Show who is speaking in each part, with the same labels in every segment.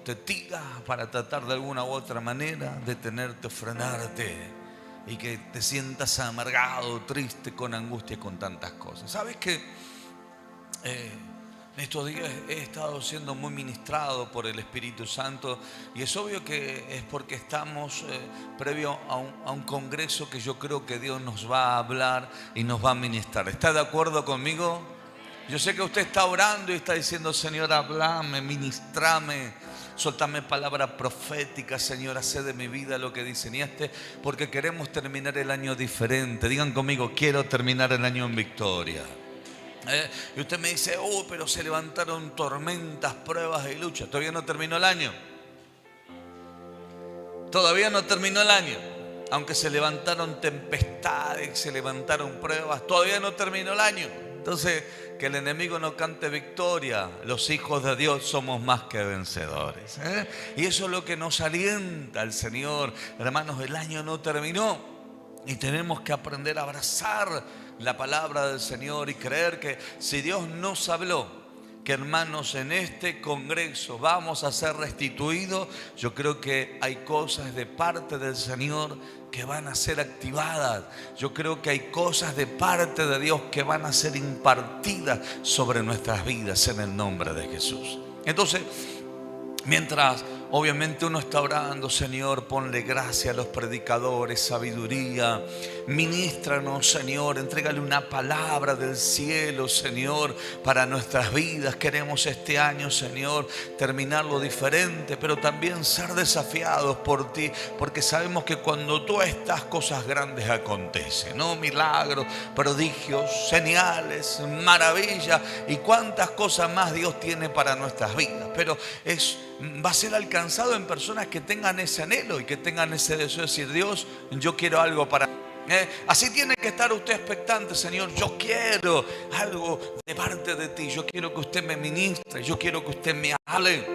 Speaker 1: te tira para tratar de alguna u otra manera detenerte, frenarte y que te sientas amargado, triste, con angustia, con tantas cosas. ¿Sabes qué? En estos días he estado siendo muy ministrado por el Espíritu Santo y es obvio que es porque estamos previo a un congreso que yo creo que Dios nos va a hablar y nos va a ministrar. ¿Está de acuerdo conmigo? Yo sé que usted está orando y está diciendo: Señor, hablame, ministrame, soltame palabra profética, Señor, hacé de mi vida lo que diseñaste, porque queremos terminar el año diferente. Digan conmigo: quiero terminar el año en victoria. Y usted me dice: pero se levantaron tormentas, pruebas y luchas. Todavía no terminó el año. Todavía no terminó el año. Aunque se levantaron tempestades, se levantaron pruebas, todavía no terminó el año. Entonces, que el enemigo no cante victoria. Los hijos de Dios somos más que vencedores. Y eso es lo que nos alienta al Señor. Hermanos, el año no terminó y tenemos que aprender a abrazar la palabra del Señor y creer que si Dios nos habló, que hermanos, en este congreso vamos a ser restituidos, yo creo que hay cosas de parte del Señor que van a ser activadas. Yo creo que hay cosas de parte de Dios que van a ser impartidas sobre nuestras vidas en el nombre de Jesús. Entonces, mientras obviamente uno está orando: Señor, ponle gracia a los predicadores, sabiduría, ministranos, Señor, entrégale una palabra del cielo, Señor, para nuestras vidas. Queremos este año, Señor, terminarlo diferente, pero también ser desafiados por ti, porque sabemos que cuando tú estás, cosas grandes acontecen, ¿no? Milagros, prodigios, señales, maravillas y cuántas cosas más Dios tiene para nuestras vidas. Pero va a ser alcanzado en personas que tengan ese anhelo y que tengan ese deseo de decir: Dios, yo quiero algo para... Así tiene que estar usted expectante: Señor, yo quiero algo de parte de ti. Yo quiero que usted me ministre. Yo quiero que usted me hable.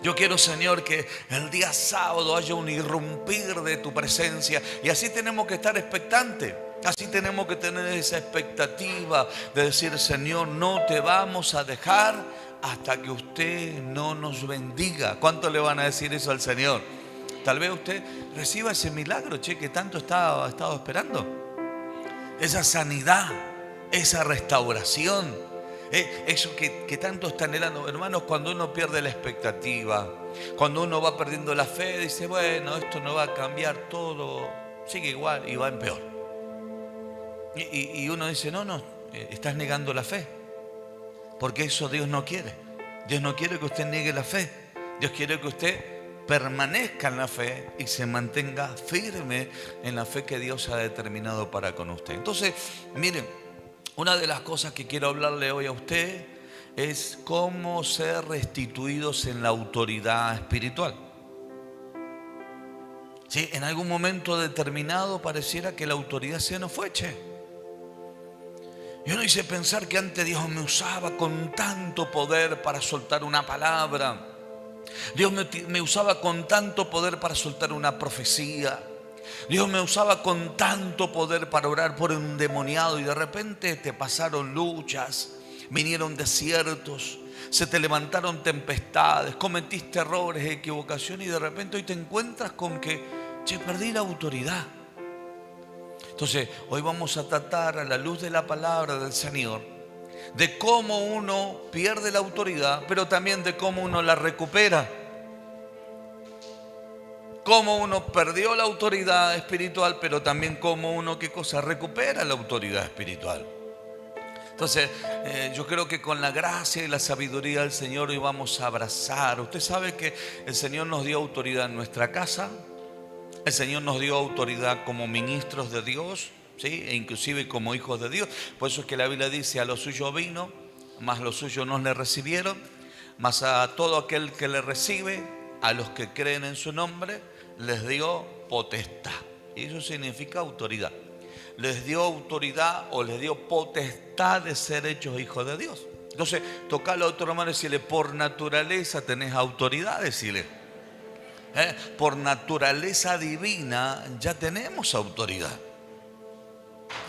Speaker 1: Yo quiero, Señor, que el día sábado haya un irrumpir de tu presencia. Y así tenemos que estar expectantes. Así tenemos que tener esa expectativa de decir: Señor, no te vamos a dejar hasta que usted no nos bendiga. ¿Cuánto le van a decir eso al Señor? Tal vez usted reciba ese milagro, que tanto ha estado esperando. Esa sanidad, esa restauración, eso que tanto está anhelando. Hermanos, cuando uno pierde la expectativa, cuando uno va perdiendo la fe, dice: bueno, esto no va a cambiar, todo sigue igual y va en peor. Y uno dice: no, estás negando la fe. Porque eso Dios no quiere. Dios no quiere que usted niegue la fe. Dios quiere que usted permanezca en la fe y se mantenga firme en la fe que Dios ha determinado para con usted. Entonces, miren, una de las cosas que quiero hablarle hoy a usted es cómo ser restituidos en la autoridad espiritual. ¿Sí? En algún momento determinado pareciera que la autoridad se nos fue, Yo no hice pensar que antes Dios me usaba con tanto poder para soltar una palabra. Dios me usaba con tanto poder para soltar una profecía. Dios me usaba con tanto poder para orar por un endemoniado. Y de repente te pasaron luchas, vinieron desiertos, se te levantaron tempestades, cometiste errores, equivocaciones. Y de repente hoy te encuentras con que perdí la autoridad. Entonces, hoy vamos a tratar a la luz de la palabra del Señor de cómo uno pierde la autoridad, pero también de cómo uno la recupera. Cómo uno perdió la autoridad espiritual, pero también cómo uno, recupera la autoridad espiritual. Entonces, yo creo que con la gracia y la sabiduría del Señor hoy vamos a abrazar. Usted sabe que el Señor nos dio autoridad en nuestra casa. El Señor nos dio autoridad como ministros de Dios, ¿sí? E inclusive como hijos de Dios. Por eso es que la Biblia dice: a los suyos vino, mas los suyos no le recibieron, mas a todo aquel que le recibe, a los que creen en su nombre, les dio potestad. Y eso significa autoridad. Les dio autoridad o les dio potestad de ser hechos hijos de Dios. Entonces, tocale a otro hermano y decirle: por naturaleza tenés autoridad, decirle. Por naturaleza divina ya tenemos autoridad.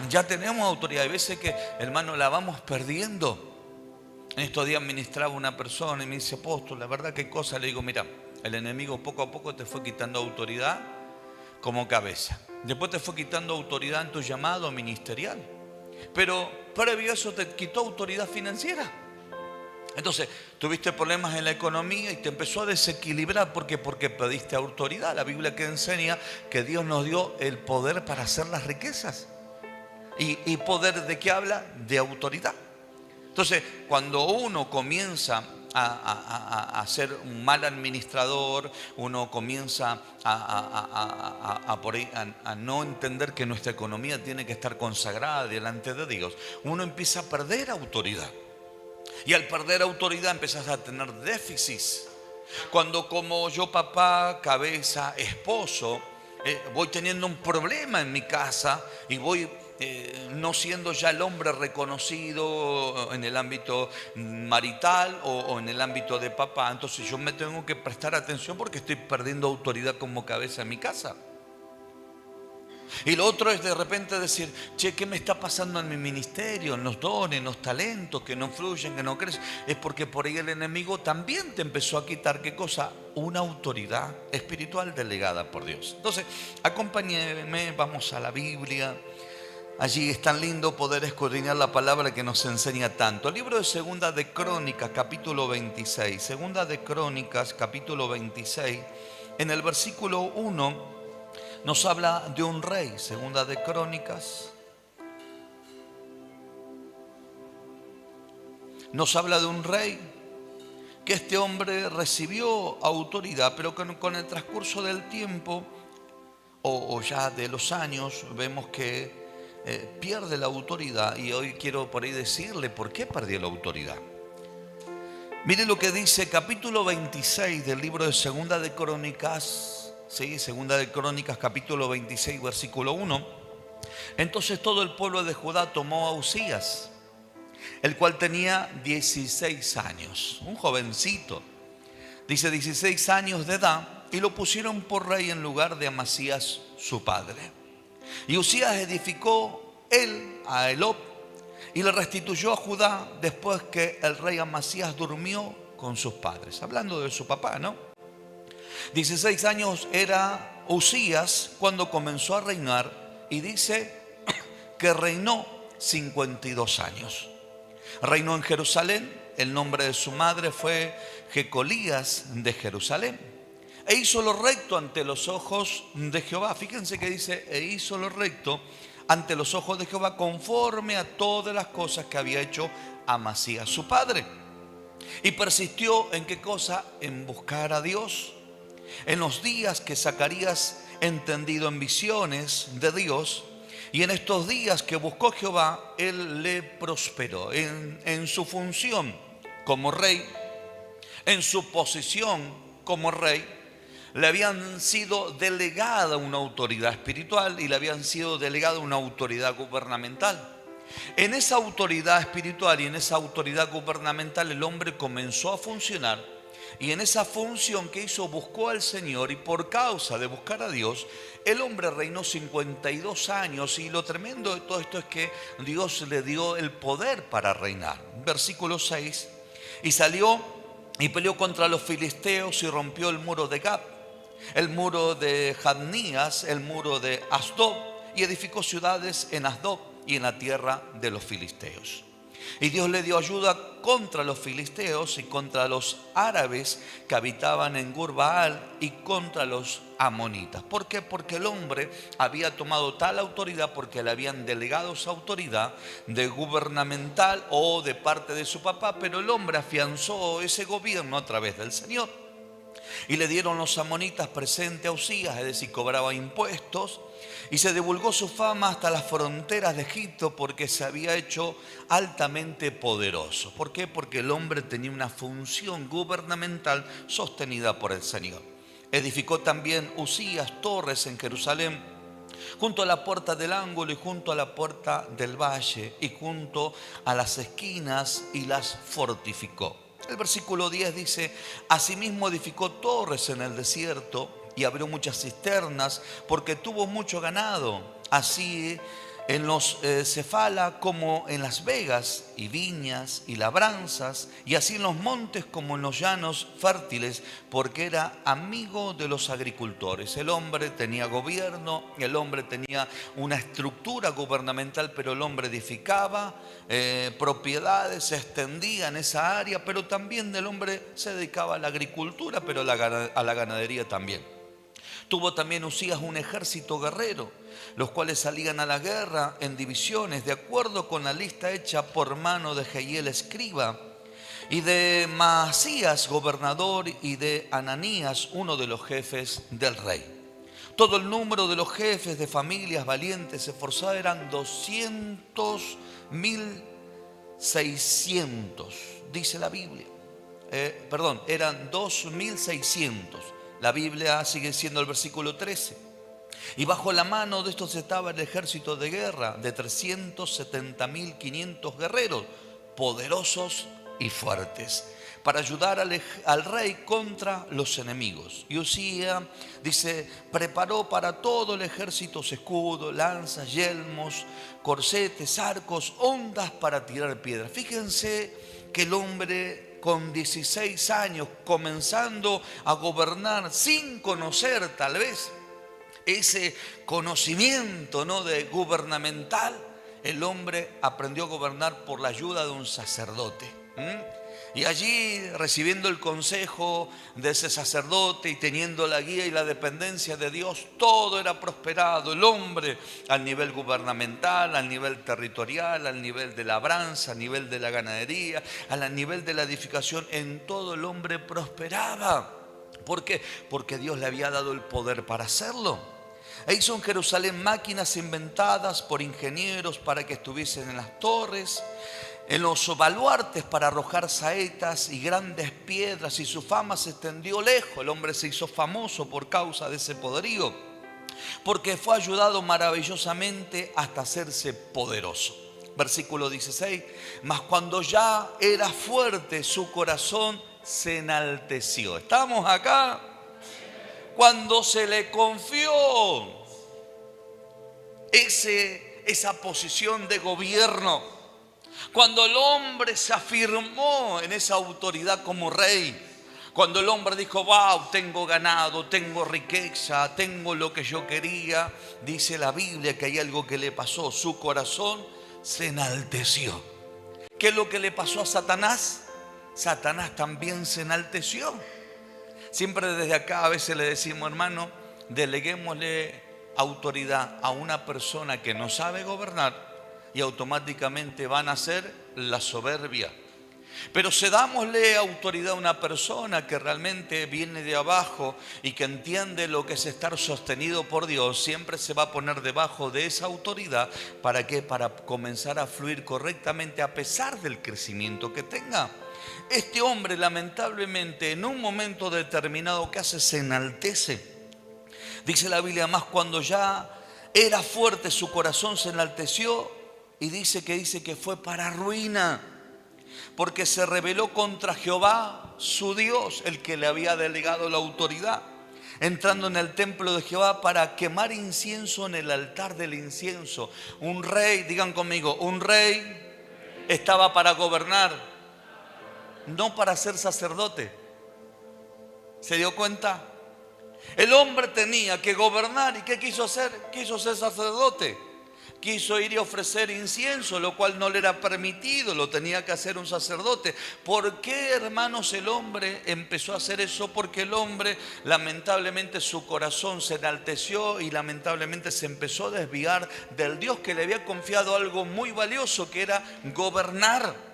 Speaker 1: Ya tenemos autoridad. Hay veces que, hermano, la vamos perdiendo. En estos días ministraba una persona y me dice: apóstol, la verdad qué cosa. Le digo: mira, el enemigo poco a poco te fue quitando autoridad como cabeza. Después te fue quitando autoridad en tu llamado ministerial. Pero previo a eso te quitó autoridad financiera. Entonces, tuviste problemas en la economía y te empezó a desequilibrar. ¿Por qué? Porque pediste autoridad. La Biblia que enseña que Dios nos dio el poder para hacer las riquezas. ¿Y poder de qué habla? De autoridad. Entonces, cuando uno comienza a ser un mal administrador, uno comienza a no entender que nuestra economía tiene que estar consagrada delante de Dios, uno empieza a perder autoridad. Y al perder autoridad empezás a tener déficits. Cuando como yo, papá, cabeza, esposo, voy teniendo un problema en mi casa y voy no siendo ya el hombre reconocido en el ámbito marital o en el ámbito de papá, entonces yo me tengo que prestar atención porque estoy perdiendo autoridad como cabeza en mi casa. Y lo otro es de repente decir: che, ¿qué me está pasando en mi ministerio, en los dones, en los talentos que no fluyen, que no crecen? Es porque por ahí el enemigo también te empezó a quitar, ¿qué cosa? Una autoridad espiritual delegada por Dios. Entonces, acompáñenme, vamos a la Biblia. Allí es tan lindo poder escudriñar la palabra que nos enseña tanto. El libro de Segunda de Crónicas, capítulo 26. Segunda de Crónicas, capítulo 26. En el versículo 1 nos habla de un rey. Segunda de Crónicas nos habla de un rey, que este hombre recibió autoridad, pero con el transcurso del tiempo o ya de los años vemos que pierde la autoridad. Y hoy quiero por ahí decirle por qué perdió la autoridad. Mire lo que dice capítulo 26 del libro de Segunda de Crónicas. Sí, Segunda de Crónicas, capítulo 26, versículo 1. Entonces todo el pueblo de Judá tomó a Uzías, el cual tenía 16 años, un jovencito. Dice 16 años de edad, y lo pusieron por rey en lugar de Amasías su padre. Y Uzías edificó él a Elob y le restituyó a Judá después que el rey Amasías durmió con sus padres. Hablando de su papá, ¿no? 16 años era Uzías cuando comenzó a reinar, y dice que reinó 52 años. Reinó en Jerusalén. El nombre de su madre fue Jecolías de Jerusalén. E hizo lo recto ante los ojos de Jehová. Fíjense que dice: e hizo lo recto ante los ojos de Jehová, conforme a todas las cosas que había hecho Amasías su padre. Y persistió en qué cosa: en buscar a Dios. En los días que Zacarías entendido en visiones de Dios, y en estos días que buscó Jehová, él le prosperó en su función como rey, en su posición como rey. Le habían sido delegada una autoridad espiritual y le habían sido delegada una autoridad gubernamental. En esa autoridad espiritual y en esa autoridad gubernamental el hombre comenzó a funcionar, y en esa función que hizo buscó al Señor, y por causa de buscar a Dios el hombre reinó 52 años. Y lo tremendo de todo esto es que Dios le dio el poder para reinar. Versículo 6: y salió y peleó contra los filisteos y rompió el muro de Gab, el muro de Jabnías, el muro de Asdod, y edificó ciudades en Asdod y en la tierra de los filisteos. Y Dios le dio ayuda contra los filisteos y contra los árabes que habitaban en Gur-Baal y contra los amonitas. ¿Por qué? Porque el hombre había tomado tal autoridad, porque le habían delegado esa autoridad de gubernamental o de parte de su papá, pero el hombre afianzó ese gobierno a través del Señor. Y le dieron los amonitas presente a Uzías, es decir, cobraba impuestos, y se divulgó su fama hasta las fronteras de Egipto, porque se había hecho altamente poderoso. ¿Por qué? Porque el hombre tenía una función gubernamental sostenida por el Señor. Edificó también Uzías torres en Jerusalén, junto a la puerta del ángulo y junto a la puerta del valle y junto a las esquinas, y las fortificó. El versículo 10 dice: asimismo edificó torres en el desierto y abrió muchas cisternas, porque tuvo mucho ganado. Así en los Cefala como en las vegas, y viñas y labranzas, y así en los montes como en los llanos fértiles, porque era amigo de los agricultores. El hombre tenía gobierno, el hombre tenía una estructura gubernamental, pero el hombre edificaba propiedades, se extendía en esa área, pero también el hombre se dedicaba a la agricultura, pero a la ganadería también. Tuvo también Uzías un ejército guerrero, los cuales salían a la guerra en divisiones, de acuerdo con la lista hecha por mano de Jehiel escriba, y de Maasías gobernador, y de Ananías uno de los jefes del rey. Todo el número de los jefes de familias valientes esforzados eran 200.600, dice la Biblia. Eran 2.600. La Biblia sigue siendo el versículo 13. Y bajo la mano de estos estaba el ejército de guerra de 370.500 guerreros, poderosos y fuertes, para ayudar al rey contra los enemigos. Y Uzías, dice, preparó para todo el ejército escudos, lanzas, yelmos, corcetes, arcos, hondas para tirar piedras. Fíjense que el hombre con 16 años, comenzando a gobernar sin conocer tal vez ese conocimiento, ¿no?, de gubernamental, el hombre aprendió a gobernar por la ayuda de un sacerdote. Y allí, recibiendo el consejo de ese sacerdote y teniendo la guía y la dependencia de Dios, todo era prosperado. El hombre, al nivel gubernamental, al nivel territorial, al nivel de labranza, al nivel de la ganadería, al nivel de la edificación, en todo el hombre prosperaba. ¿Por qué? Porque Dios le había dado el poder para hacerlo. E hizo en Jerusalén máquinas inventadas por ingenieros para que estuviesen en las torres, en los baluartes para arrojar saetas y grandes piedras, y su fama se extendió lejos. El hombre se hizo famoso por causa de ese poderío, porque fue ayudado maravillosamente hasta hacerse poderoso. Versículo 16, mas cuando ya era fuerte, su corazón se enalteció. ¿Estamos acá? Cuando se le confió esa posición de gobierno, cuando el hombre se afirmó en esa autoridad como rey, cuando el hombre dijo, wow, tengo ganado, tengo riqueza, tengo lo que yo quería, dice la Biblia que hay algo que le pasó, su corazón se enalteció. ¿Qué es lo que le pasó a Satanás? Satanás también se enalteció. Siempre desde acá a veces le decimos, hermano, deleguémosle autoridad a una persona que no sabe gobernar y automáticamente van a nacer la soberbia. Pero cedámosle autoridad a una persona que realmente viene de abajo y que entiende lo que es estar sostenido por Dios, siempre se va a poner debajo de esa autoridad. ¿Para qué? Para comenzar a fluir correctamente a pesar del crecimiento que tenga. Este hombre, lamentablemente, en un momento determinado, ¿qué hace? Se enaltece. Dice la Biblia, más cuando ya era fuerte, su corazón se enalteció, y dice que fue para ruina, porque se rebeló contra Jehová, su Dios, el que le había delegado la autoridad, entrando en el templo de Jehová para quemar incienso en el altar del incienso. Un rey, digan conmigo, un rey estaba para gobernar, no para ser sacerdote. ¿Se dio cuenta? El hombre tenía que gobernar. ¿Y qué quiso hacer? Quiso ser sacerdote. Quiso ir y ofrecer incienso, lo cual no le era permitido, lo tenía que hacer un sacerdote. ¿Por qué, hermanos, el hombre empezó a hacer eso? Porque el hombre, lamentablemente, su corazón se enalteció y lamentablemente se empezó a desviar del Dios que le había confiado algo muy valioso, que era gobernar.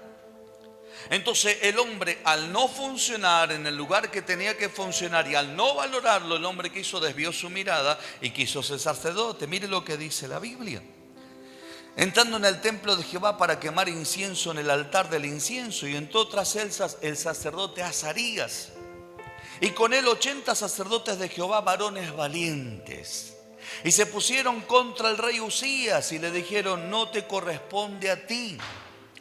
Speaker 1: Entonces el hombre, al no funcionar en el lugar que tenía que funcionar y al no valorarlo, el hombre desvió su mirada y quiso ser sacerdote. Mire lo que dice la Biblia. Entrando en el templo de Jehová para quemar incienso en el altar del incienso, y entró tras él el sacerdote Azarías, y con él 80 sacerdotes de Jehová, varones valientes. Y se pusieron contra el rey Uzías y le dijeron, no te corresponde a ti,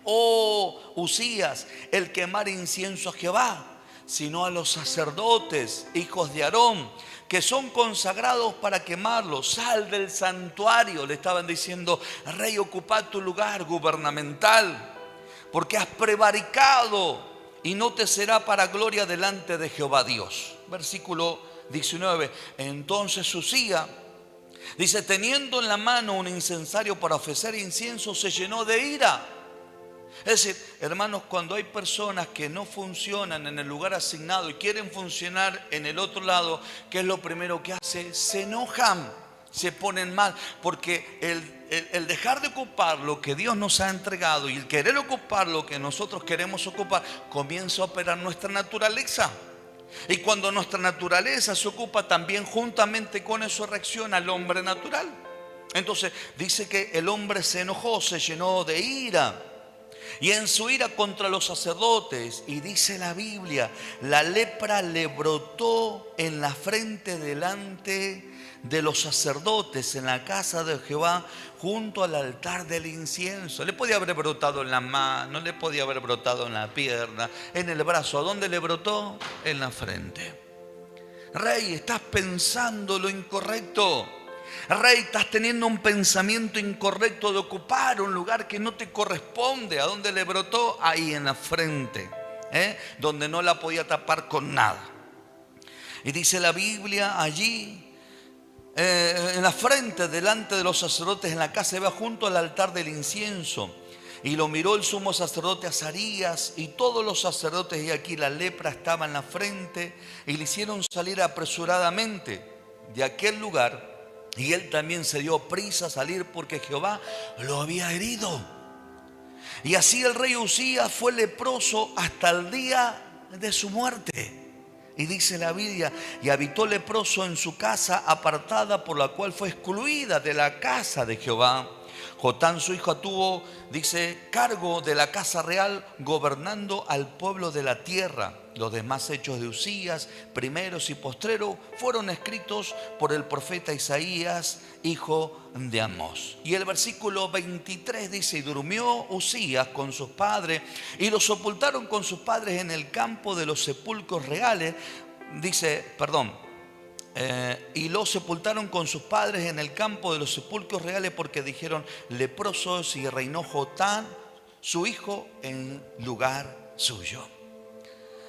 Speaker 1: oh Uzías, el quemar incienso a Jehová, sino a los sacerdotes, hijos de Aarón, que son consagrados para quemarlos. Sal del santuario, le estaban diciendo: rey, ocupa tu lugar gubernamental, porque has prevaricado y no te será para gloria delante de Jehová Dios. Versículo 19. Entonces Uzía, dice, teniendo en la mano un incensario para ofrecer incienso, se llenó de ira. Es decir, hermanos, cuando hay personas que no funcionan en el lugar asignado y quieren funcionar en el otro lado, ¿qué es lo primero que hace? Se enojan, se ponen mal, porque el dejar de ocupar lo que Dios nos ha entregado y el querer ocupar lo que nosotros queremos ocupar, comienza a operar nuestra naturaleza. Y cuando nuestra naturaleza se ocupa, también juntamente con eso reacciona el hombre natural. Entonces dice que el hombre se enojó, se llenó de ira. Y en su ira contra los sacerdotes, y dice la Biblia, la lepra le brotó en la frente delante de los sacerdotes en la casa de Jehová, junto al altar del incienso. Le podía haber brotado en la mano, le podía haber brotado en la pierna, en el brazo. ¿A dónde le brotó? En la frente. Rey, estás pensando lo incorrecto. Rey, estás teniendo un pensamiento incorrecto de ocupar un lugar que no te corresponde. ¿A dónde le brotó? Ahí en la frente, donde no la podía tapar con nada. Y dice la Biblia allí, en la frente delante de los sacerdotes en la casa de Jehová, junto al altar del incienso. Y lo miró el sumo sacerdote Azarías y todos los sacerdotes, y aquí la lepra estaba en la frente, y le hicieron salir apresuradamente de aquel lugar. Y él también se dio prisa a salir porque Jehová lo había herido. Y así el rey Uzías fue leproso hasta el día de su muerte. Y dice la Biblia, y habitó leproso en su casa apartada, por la cual fue excluida de la casa de Jehová. Jotán su hijo tuvo, dice, cargo de la casa real, gobernando al pueblo de la tierra. Los demás hechos de Uzías, primeros y postreros, fueron escritos por el profeta Isaías, hijo de Amós. Y el versículo 23 dice, y durmió Uzías con sus padres, y lo sepultaron con sus padres en el campo de los sepulcros reales. Y lo sepultaron con sus padres en el campo de los sepulcros reales, porque dijeron, leprosos, y reinó Jotán, su hijo, en lugar suyo.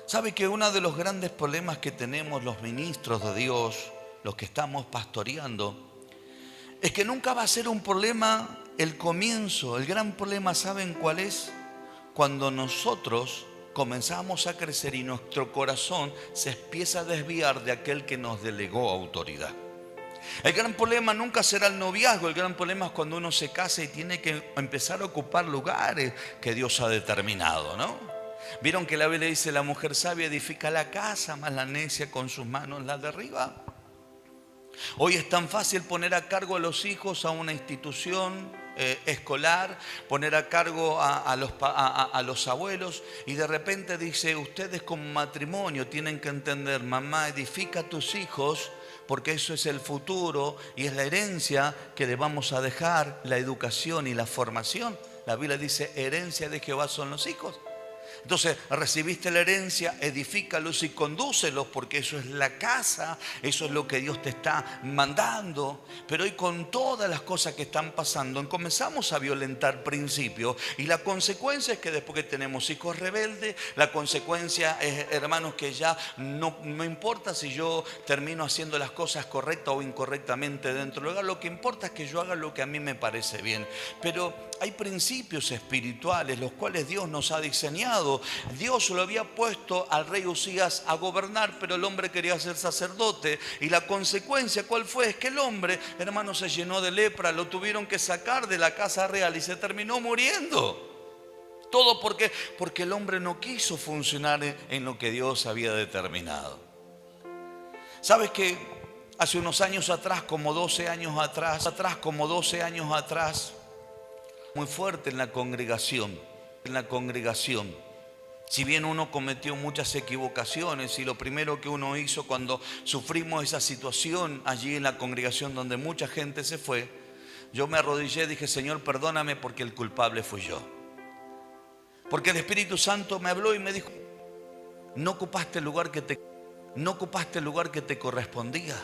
Speaker 1: ¿Sabe que uno de los grandes problemas que tenemos los ministros de Dios, los que estamos pastoreando, es que nunca va a ser un problema el comienzo? El gran problema, ¿saben cuál es? Cuando nosotros comenzamos a crecer y nuestro corazón se empieza a desviar de aquel que nos delegó autoridad. El gran problema nunca será el noviazgo. El gran problema es cuando uno se casa y tiene que empezar a ocupar lugares que Dios ha determinado, ¿no? ¿Vieron que la Biblia dice, la mujer sabia edifica la casa, mas la necia con sus manos la derriba? Hoy es tan fácil poner a cargo a los hijos a una institución escolar, poner a cargo a los abuelos, y de repente dice, ustedes como matrimonio tienen que entender, mamá, edifica a tus hijos, porque eso es el futuro y es la herencia que le vamos a dejar, la educación y la formación. La Biblia dice, herencia de Jehová son los hijos. Entonces, recibiste la herencia, edifícalos y condúcelos, porque eso es la casa, eso es lo que Dios te está mandando. Pero hoy, con todas las cosas que están pasando, comenzamos a violentar principios, y la consecuencia es que después que tenemos hijos rebeldes, la consecuencia es, hermanos, que ya no importa si yo termino haciendo las cosas correctas o incorrectamente dentro del hogar, lo que importa es que yo haga lo que a mí me parece bien. Pero hay principios espirituales los cuales Dios nos ha diseñado. Dios lo había puesto al rey Uzías a gobernar, pero el hombre quería ser sacerdote, y la consecuencia, ¿cuál fue? Es que el hombre, hermano, se llenó de lepra, lo tuvieron que sacar de la casa real y se terminó muriendo. Todo porque el hombre no quiso funcionar en lo que Dios había determinado. ¿Sabes qué? Hace unos años atrás, como 12 años atrás, muy fuerte en la congregación. Si bien uno cometió muchas equivocaciones, y lo primero que uno hizo cuando sufrimos esa situación allí en la congregación donde mucha gente se fue, yo me arrodillé y dije, Señor, perdóname, porque el culpable fui yo. Porque el Espíritu Santo me habló y me dijo, no ocupaste el lugar que te correspondía.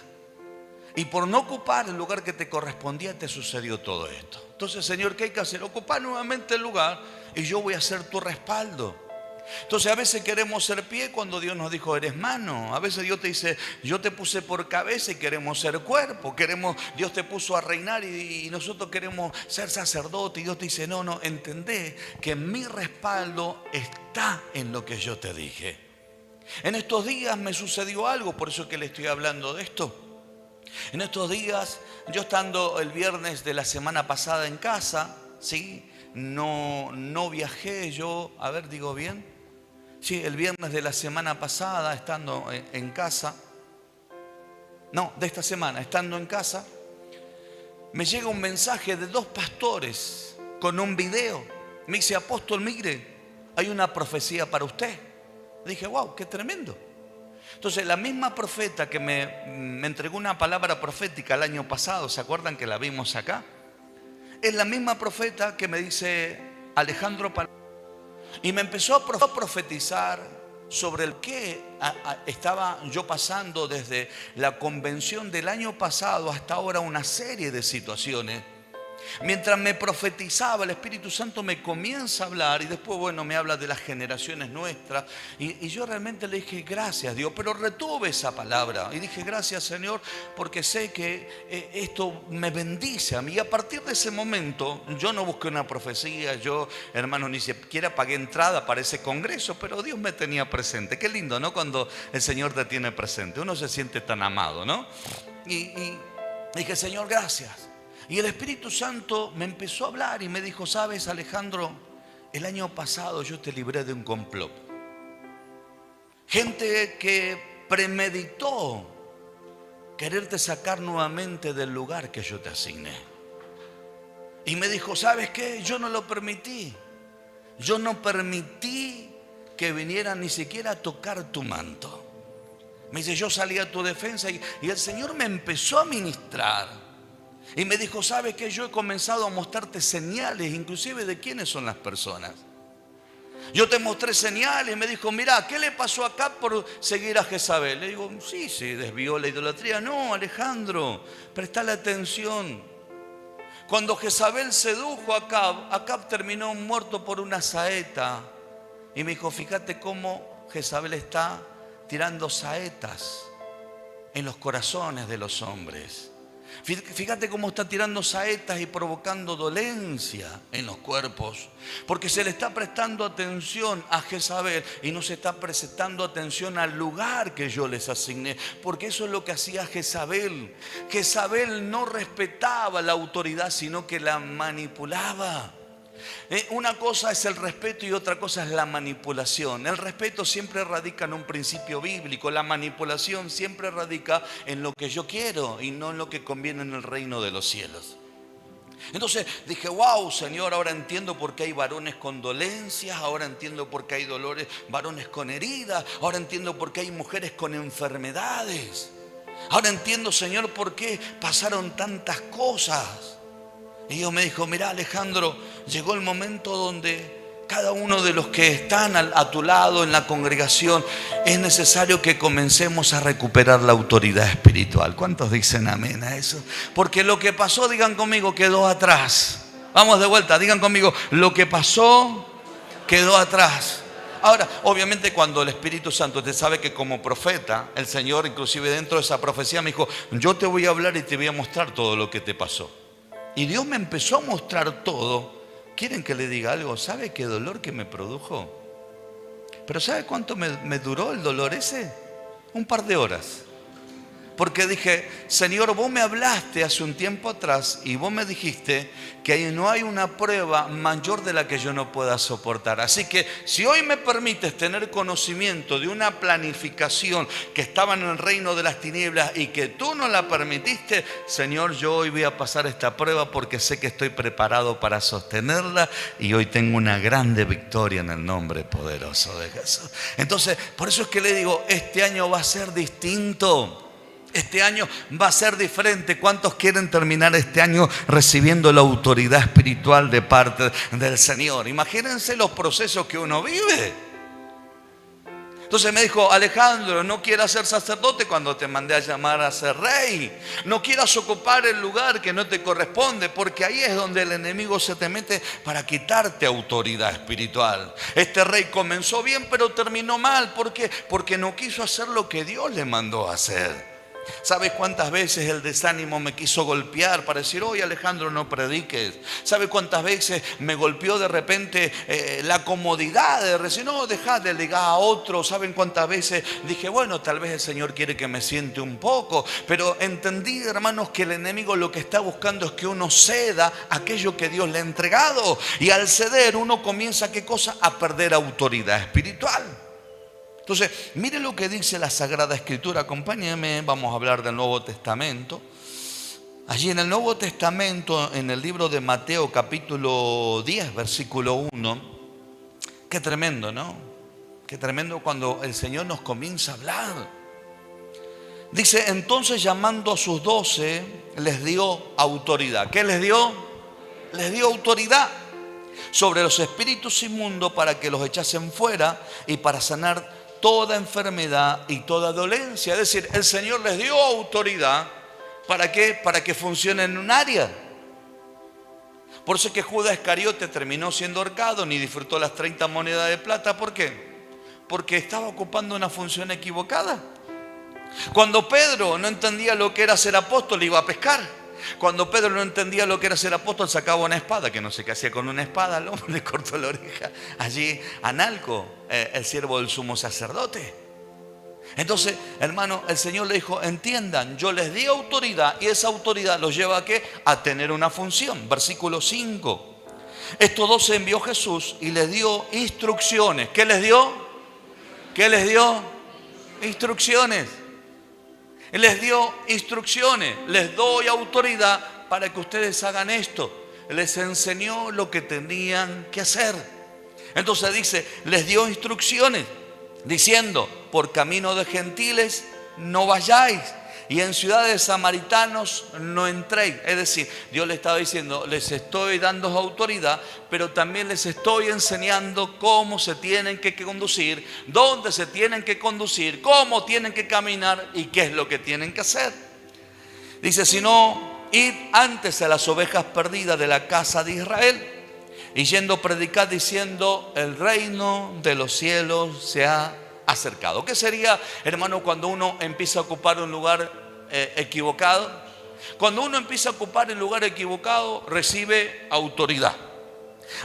Speaker 1: Y por no ocupar el lugar que te correspondía te sucedió todo esto. Entonces, Señor, ¿qué hay que hacer? Ocupar nuevamente el lugar y yo voy a ser tu respaldo. Entonces a veces queremos ser pie cuando Dios nos dijo eres mano. A veces Dios te dice yo te puse por cabeza y queremos ser cuerpo. Dios te puso a reinar y nosotros queremos ser sacerdote. Y Dios te dice no, entendé que mi respaldo está en lo que yo te dije. En estos días me sucedió algo, por eso es que le estoy hablando de esto. En estos días, yo estando el viernes de la semana pasada en casa, ¿sí? No viajé yo, a ver, digo bien. Sí, el viernes de la semana pasada, estando en casa, no, de esta semana, estando en casa, me llega un mensaje de 2 pastores con un video. Me dice, apóstol, mire, hay una profecía para usted. Dije, wow, qué tremendo. Entonces, la misma profeta que me entregó una palabra profética el año pasado, ¿se acuerdan que la vimos acá? Es la misma profeta que me dice Alejandro y me empezó a profetizar sobre el que estaba yo pasando desde la convención del año pasado hasta ahora, una serie de situaciones. Mientras me profetizaba, el Espíritu Santo me comienza a hablar y después, bueno, me habla de las generaciones nuestras. Y yo realmente le dije, gracias Dios, pero retuve esa palabra. Y dije, gracias Señor, porque sé que esto me bendice a mí. Y a partir de ese momento, yo no busqué una profecía, yo, hermano, ni siquiera pagué entrada para ese congreso, pero Dios me tenía presente. Qué lindo, ¿no? Cuando el Señor te tiene presente, uno se siente tan amado, ¿no? Y dije, Señor, gracias. Y el Espíritu Santo me empezó a hablar y me dijo, ¿sabes, Alejandro? El año pasado yo te libré de un complot. Gente que premeditó quererte sacar nuevamente del lugar que yo te asigné. Y me dijo, ¿sabes qué? Yo no lo permití. Yo no permití que vinieran ni siquiera a tocar tu manto. Me dice, yo salí a tu defensa y el Señor me empezó a ministrar. Y me dijo, ¿sabes qué? Yo he comenzado a mostrarte señales, inclusive de quiénes son las personas. Yo te mostré señales y me dijo, mira, ¿qué le pasó acá por seguir a Jezabel? Le digo, sí, desvió la idolatría. No, Alejandro, prestale atención. Cuando Jezabel sedujo a Acab terminó muerto por una saeta. Y me dijo, fíjate cómo Jezabel está tirando saetas en los corazones de los hombres. Fíjate cómo está tirando saetas y provocando dolencia en los cuerpos. Porque se le está prestando atención a Jezabel y no se está prestando atención al lugar que yo les asigné. Porque eso es lo que hacía Jezabel. Jezabel no respetaba la autoridad, sino que la manipulaba. Una cosa es el respeto y otra cosa es la manipulación. El respeto siempre radica en un principio bíblico. La manipulación siempre radica en lo que yo quiero y no en lo que conviene en el reino de los cielos. Entonces dije, wow, Señor, ahora entiendo por qué hay varones con dolencias, ahora entiendo por qué hay varones con heridas, ahora entiendo por qué hay mujeres con enfermedades. Ahora entiendo, Señor, por qué pasaron tantas cosas. Y Dios me dijo, mira, Alejandro, llegó el momento donde cada uno de los que están a tu lado en la congregación, es necesario que comencemos a recuperar la autoridad espiritual. ¿Cuántos dicen amén a eso? Porque lo que pasó, digan conmigo, quedó atrás. Vamos de vuelta, digan conmigo, lo que pasó quedó atrás. Ahora, obviamente cuando el Espíritu Santo, usted sabe que como profeta, el Señor inclusive dentro de esa profecía me dijo, yo te voy a hablar y te voy a mostrar todo lo que te pasó. Y Dios me empezó a mostrar todo. ¿Quieren que le diga algo? ¿Sabe qué dolor que me produjo? Pero ¿sabe cuánto me duró el dolor ese? Un par de horas. Porque dije, Señor, vos me hablaste hace un tiempo atrás y vos me dijiste que no hay una prueba mayor de la que yo no pueda soportar. Así que si hoy me permites tener conocimiento de una planificación que estaba en el reino de las tinieblas y que tú no la permitiste, Señor, yo hoy voy a pasar esta prueba porque sé que estoy preparado para sostenerla y hoy tengo una grande victoria en el nombre poderoso de Jesús. Entonces, por eso es que le digo, este año va a ser distinto. Este año va a ser diferente. ¿Cuántos quieren terminar este año recibiendo la autoridad espiritual de parte del Señor? Imagínense los procesos que uno vive. Entonces me dijo: Alejandro, no quieras ser sacerdote cuando te mandé a llamar a ser rey. No quieras ocupar el lugar que no te corresponde, porque ahí es donde el enemigo se te mete para quitarte autoridad espiritual. Este rey comenzó bien, pero terminó mal. ¿Por qué? Porque no quiso hacer lo que Dios le mandó a hacer. ¿Sabes cuántas veces el desánimo me quiso golpear para decir: oye, Alejandro, no prediques? ¿Sabe cuántas veces me golpeó de repente la comodidad de decir: no, dejá de delegar a otro? ¿Saben cuántas veces dije: bueno, tal vez el Señor quiere que me siente un poco? Pero entendí, hermanos, que el enemigo lo que está buscando es que uno ceda aquello que Dios le ha entregado. Y al ceder uno comienza, ¿qué cosa? A perder autoridad espiritual. Entonces, mire lo que dice la Sagrada Escritura. Acompáñenme, vamos a hablar del Nuevo Testamento. Allí en el Nuevo Testamento, en el libro de Mateo capítulo 10, versículo 1. Qué tremendo, ¿no? Qué tremendo cuando el Señor nos comienza a hablar. Dice: entonces, llamando a sus 12, les dio autoridad. ¿Qué les dio? Les dio autoridad sobre los espíritus inmundos para que los echasen fuera y para sanar toda enfermedad y toda dolencia. Es decir, el Señor les dio autoridad. ¿Para qué? Para que funcione en un área. Por eso es que Judas Iscariote terminó siendo ahorcado, ni disfrutó las 30 monedas de plata. ¿Por qué? Porque estaba ocupando una función equivocada. Cuando Pedro no entendía lo que era ser apóstol, iba a pescar. Cuando Pedro no entendía lo que era ser apóstol, sacaba una espada, que no sé qué hacía con una espada, al hombre le cortó la oreja allí a Analco, el siervo del sumo sacerdote. Entonces, hermano, el Señor le dijo: entiendan, yo les di autoridad, y esa autoridad los lleva ¿a qué? A tener una función. Versículo 5. Estos 12 envió Jesús y les dio instrucciones. ¿Qué les dio? ¿Qué les dio? Instrucciones. Les dio instrucciones: les doy autoridad para que ustedes hagan esto. Les enseñó lo que tenían que hacer. Entonces dice: les dio instrucciones diciendo: por camino de gentiles no vayáis, y en ciudades de samaritanos no entréis. Es decir, Dios le estaba diciendo: les estoy dando autoridad, pero también les estoy enseñando cómo se tienen que conducir, dónde se tienen que conducir, cómo tienen que caminar y qué es lo que tienen que hacer. Dice: sino id antes a las ovejas perdidas de la casa de Israel, y yendo predicar diciendo: el reino de los cielos se ha acercado. ¿Qué sería, hermano, cuando uno empieza a ocupar un lugar equivocado? Cuando uno empieza a ocupar el lugar equivocado, recibe autoridad,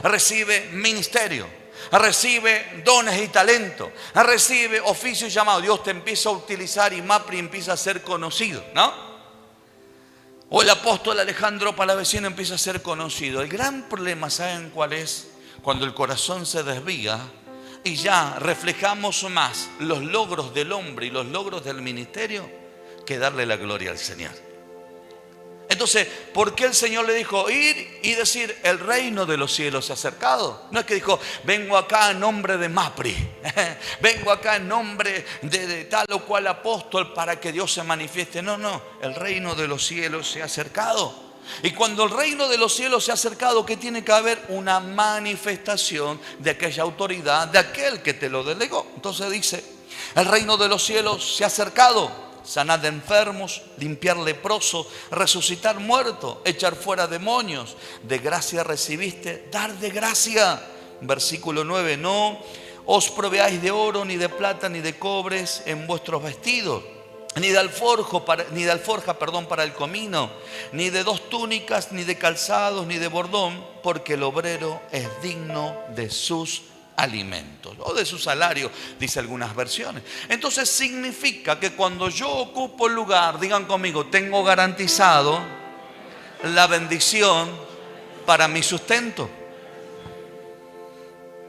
Speaker 1: recibe ministerio, recibe dones y talentos, recibe oficio y llamado. Dios te empieza a utilizar y Mapri empieza a ser conocido, ¿no? O el apóstol Alejandro Palavecino empieza a ser conocido. El gran problema, ¿saben cuál es? Cuando el corazón se desvía y ya reflejamos más los logros del hombre y los logros del ministerio que darle la gloria al Señor. Entonces, ¿por qué el Señor le dijo ir y decir: el reino de los cielos se ha acercado? No es que dijo: vengo acá en nombre de Mapri, vengo acá en nombre de tal o cual apóstol para que Dios se manifieste. No, no, el reino de los cielos se ha acercado. Y cuando el reino de los cielos se ha acercado, ¿qué tiene que haber? Una manifestación de aquella autoridad, de aquel que te lo delegó. Entonces dice: el reino de los cielos se ha acercado. Sanar de enfermos, limpiar leprosos, resucitar muertos, echar fuera demonios. De gracia recibiste, dar de gracia. Versículo 9. No os proveáis de oro, ni de plata, ni de cobres en vuestros vestidos, ni de alforja para el comino, ni de 2 túnicas, ni de calzados, ni de bordón, porque el obrero es digno de sus alimentos, o de su salario, dice algunas versiones. Entonces significa que cuando yo ocupo el lugar, digan conmigo, tengo garantizado la bendición para mi sustento.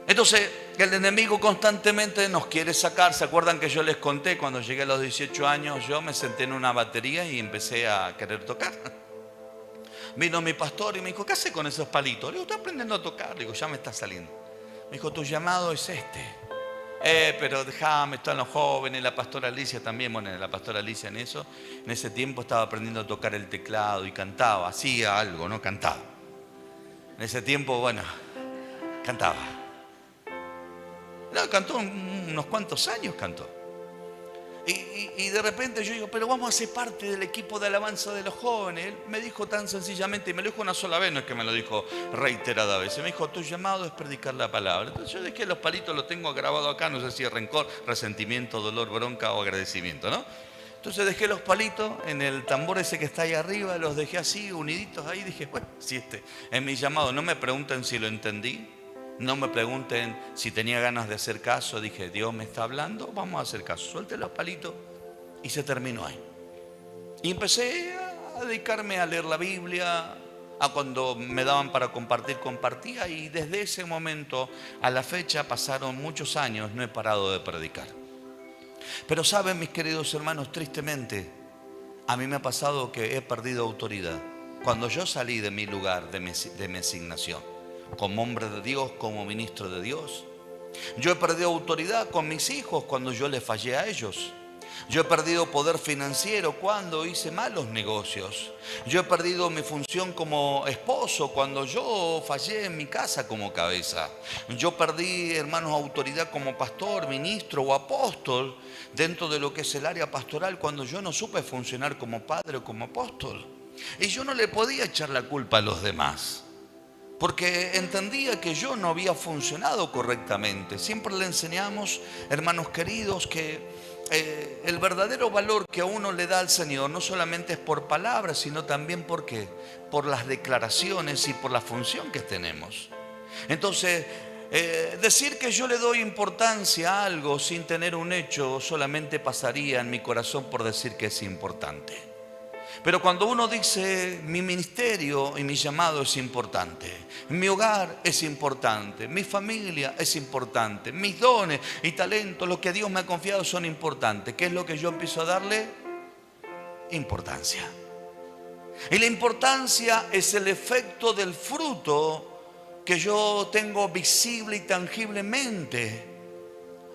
Speaker 1: Entonces el enemigo constantemente nos quiere sacar. ¿Se acuerdan que yo les conté cuando llegué a los 18 años? Yo me senté en una batería y empecé a querer tocar. Vino mi pastor y me dijo: ¿qué haces con esos palitos? Le digo: estoy aprendiendo a tocar. Le digo: ya me está saliendo. Me dijo: tu llamado es este. Pero déjame, están los jóvenes, la pastora Alicia también. Bueno, la pastora Alicia en ese tiempo estaba aprendiendo a tocar el teclado y cantaba, hacía algo, ¿no? Cantaba. En ese tiempo, bueno, cantaba. No, cantó unos cuantos años, cantó. Y de repente yo digo, pero vamos a ser parte del equipo de alabanza de los jóvenes. Él me dijo tan sencillamente, y me lo dijo una sola vez, no es que me lo dijo reiteradas veces. Me dijo, tu llamado es predicar la palabra. Entonces yo dejé los palitos, los tengo grabados acá, no sé si es rencor, resentimiento, dolor, bronca o agradecimiento, ¿no? Entonces dejé los palitos en el tambor ese que está ahí arriba, los dejé así, uniditos ahí. Dije, bueno, si este es mi llamado. No me pregunten si lo entendí. No me pregunten si tenía ganas de hacer caso. Dije, Dios me está hablando, vamos a hacer caso. Suelte los palitos y se terminó ahí. Y empecé a dedicarme a leer la Biblia. A cuando me daban para compartir, compartía. Y desde ese momento a la fecha pasaron muchos años, no he parado de predicar. Pero saben, mis queridos hermanos, tristemente, a mí me ha pasado que he perdido autoridad. Cuando yo salí de mi lugar, de mi asignación, como hombre de Dios, como ministro de Dios, yo he perdido autoridad con mis hijos cuando yo les fallé a ellos. Yo he perdido poder financiero cuando hice malos negocios. Yo he perdido mi función como esposo cuando yo fallé en mi casa como cabeza. Yo perdí, hermanos, autoridad como pastor, ministro o apóstol dentro de lo que es el área pastoral cuando yo no supe funcionar como padre o como apóstol. Y yo no le podía echar la culpa a los demás, porque entendía que yo no había funcionado correctamente. Siempre le enseñamos, hermanos queridos, que el verdadero valor que a uno le da al Señor no solamente es por palabras, sino también ¿por qué? Por las declaraciones y por la función que tenemos. Entonces, decir que yo le doy importancia a algo sin tener un hecho solamente pasaría en mi corazón por decir que es importante. Pero cuando uno dice, mi ministerio y mi llamado es importante, mi hogar es importante, mi familia es importante, mis dones y talentos, lo que Dios me ha confiado son importantes, ¿qué es lo que yo empiezo a darle? Importancia. Y la importancia es el efecto del fruto que yo tengo visible y tangiblemente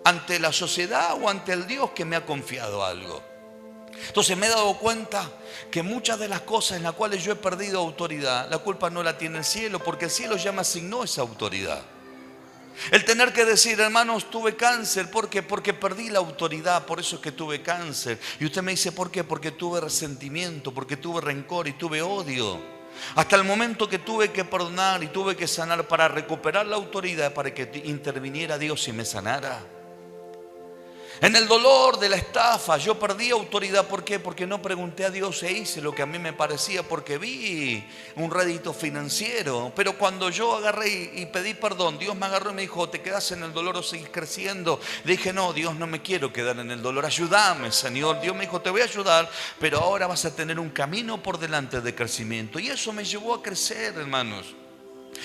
Speaker 1: ante la sociedad o ante el Dios que me ha confiado algo. Entonces me he dado cuenta que muchas de las cosas en las cuales yo he perdido autoridad, la culpa no la tiene el cielo, porque el cielo ya me asignó esa autoridad. El tener que decir, hermanos, tuve cáncer, ¿por qué? Porque perdí la autoridad, por eso es que tuve cáncer. Y usted me dice, ¿por qué? Porque tuve resentimiento, porque tuve rencor y tuve odio. Hasta el momento que tuve que perdonar y tuve que sanar para recuperar la autoridad, para que interviniera Dios y me sanara. En el dolor de la estafa yo perdí autoridad. ¿Por qué? Porque no pregunté a Dios e hice lo que a mí me parecía, porque vi un rédito financiero. Pero cuando yo agarré y pedí perdón, Dios me agarró y me dijo, ¿te quedas en el dolor o seguís creciendo? Le dije, no, Dios, no me quiero quedar en el dolor, ayúdame, Señor. Dios me dijo, te voy a ayudar, pero ahora vas a tener un camino por delante de crecimiento. Y eso me llevó a crecer, hermanos.